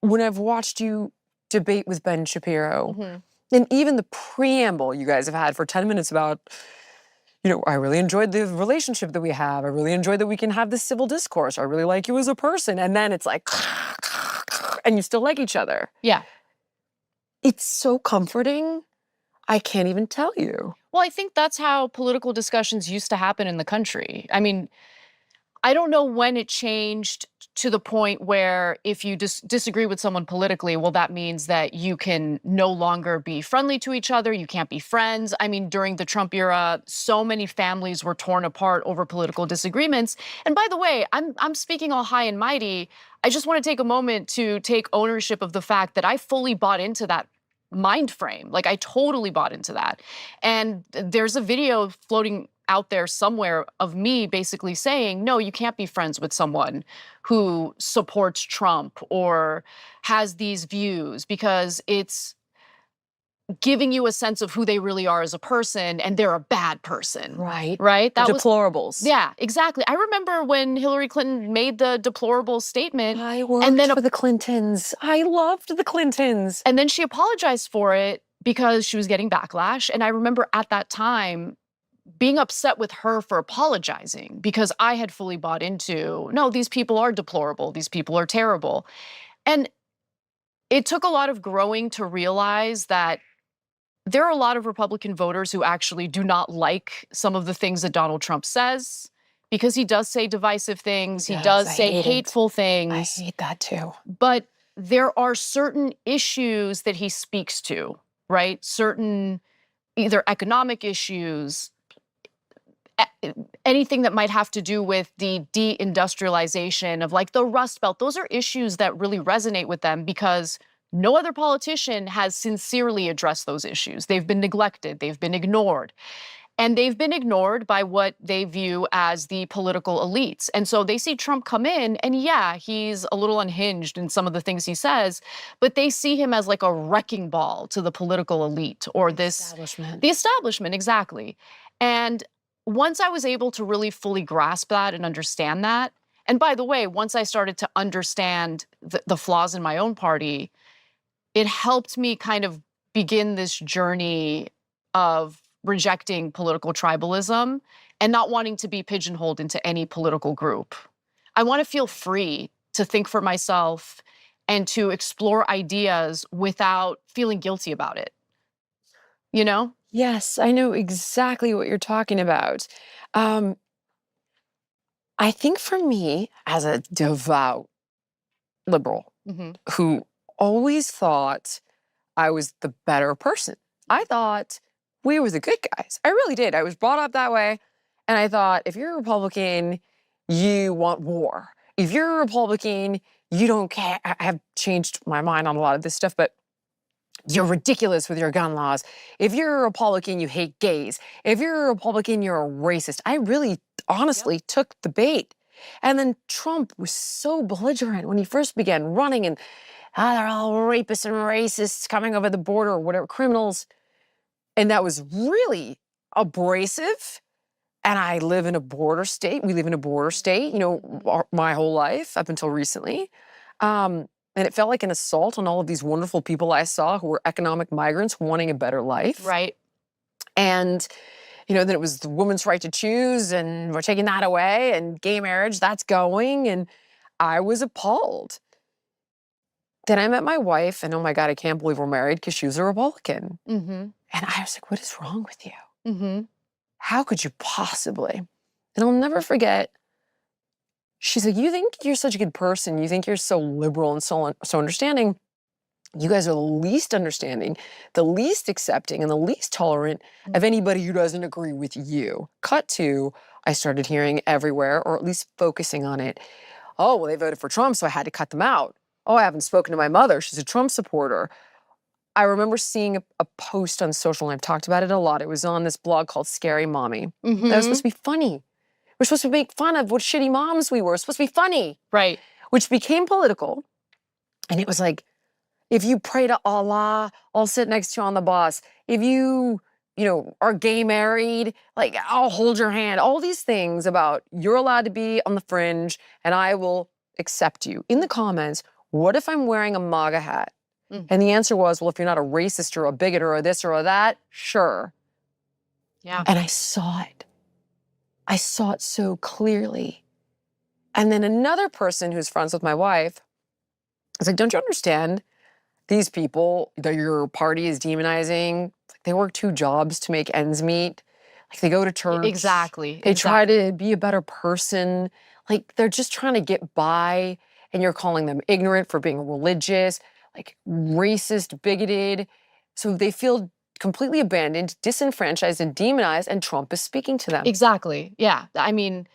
when I've watched you debate with Ben Shapiro, Mhm. and even the preamble you guys have had for 10 minutes about, I really enjoyed the relationship that we have. I really enjoyed that we can have this civil discourse. I really like you as a person. And then it's like, and you still like each other. Yeah. It's so comforting. I can't even tell you. Well, I think that's how political discussions used to happen in the country. I mean, I don't know when it changed to the point where if you disagree with someone politically, well, that means that you can no longer be friendly to each other. You can't be friends. I mean, during the Trump era, so many families were torn apart over political disagreements. And by the way, I'm speaking all high and mighty. I just want to take a moment to take ownership of the fact that I fully bought into that mind frame. Like I totally bought into that. And there's a video floating out there somewhere of me basically saying, no, you can't be friends with someone who supports Trump or has these views because it's giving you a sense of who they really are as a person and they're a bad person. Right. Right? The That was deplorables. yeah, exactly. I remember when Hillary Clinton made the deplorable statement I worked and then for the Clintons. I loved the Clintons. and then she apologized for it because she was getting backlash. And I remember at that time being upset with her for apologizing because I had fully bought into, no, these people are deplorable. These people are terrible. And it took a lot of growing to realize that there are a lot of Republican voters who actually do not like some of the things that Donald Trump says because he does say divisive things. He does say hateful things. I hate that too. But there are certain issues that he speaks to, right? Certain either economic issues, anything that might have to do with the deindustrialization of like the Rust Belt. Those are issues that really resonate with them because no other politician has sincerely addressed those issues. They've been neglected, they've been ignored. And they've been ignored by what they view as the political elites. And so they see Trump come in, and yeah, he's a little unhinged in some of the things he says, but they see him as like a wrecking ball to the political elite or this Establishment. the establishment, exactly. And once I was able to really fully grasp that and understand that, and by the way, once I started to understand the flaws in my own party, it helped me kind of begin this journey of rejecting political tribalism and not wanting to be pigeonholed into any political group. I want to feel free to think for myself and to explore ideas without feeling guilty about it. You know? Yes, I know exactly what you're talking about. Um, I think for me, as a devout liberal Hmm. who always thought I was the better person, I thought we were the good guys. I really did. I was brought up that way. And I thought, if you're a Republican, you want war. If you're a Republican, you don't care. I have changed my mind on a lot of this stuff, but you're ridiculous with your gun laws. If you're a Republican, you hate gays. If you're a Republican, you're a racist. I really honestly took the bait. And then Trump was so belligerent when he first began running and they're all rapists and racists coming over the border or whatever, criminals. And that was really abrasive. And I live in a border state. We live in a border state, my whole life up until recently. And it felt like an assault on all of these wonderful people I saw who were economic migrants wanting a better life. Right. And, then it was the woman's right to choose, and we're taking that away, and gay marriage, that's going. And I was appalled. Then I met my wife, and oh my God, I can't believe we're married because she was a Republican. Mm-hmm. And I was like, what is wrong with you? Mm-hmm. How could you possibly? And I'll never forget, she's like, you think you're such a good person. You think you're so liberal and so understanding. You guys are the least understanding, the least accepting, and the least tolerant of anybody who doesn't agree with you. Cut to, I started hearing everywhere, or at least focusing on it. Oh, well, they voted for Trump, so I had to cut them out. Oh, I haven't spoken to my mother. She's a Trump supporter. I remember seeing a post on social, and I've talked about it a lot. It was on this blog called Scary Mommy. Mm-hmm. That was supposed to be funny. We're supposed to make fun of what shitty moms we were. It's supposed to be funny. Right. Which became political. And it was like, if you pray to Allah, I'll sit next to you on the bus. If you, are gay married, like, I'll hold your hand. All these things about you're allowed to be on the fringe and I will accept you. In the comments what if I'm wearing a MAGA hat? Mm. And the answer was, well, if you're not a racist or a bigot or a this or a that, sure. Yeah. And I saw it. I saw it so clearly. And then another person who's friends with my wife was like, don't you understand these people that your party is demonizing? Like, they work 2 jobs to make ends meet. Like, they go to church. Exactly. They try to be a better person. Like, they're just trying to get by, and you're calling them ignorant for being religious, like racist, bigoted. So they feel completely abandoned, disenfranchised, and demonized, and Trump is speaking to them. Exactly. Yeah. I mean,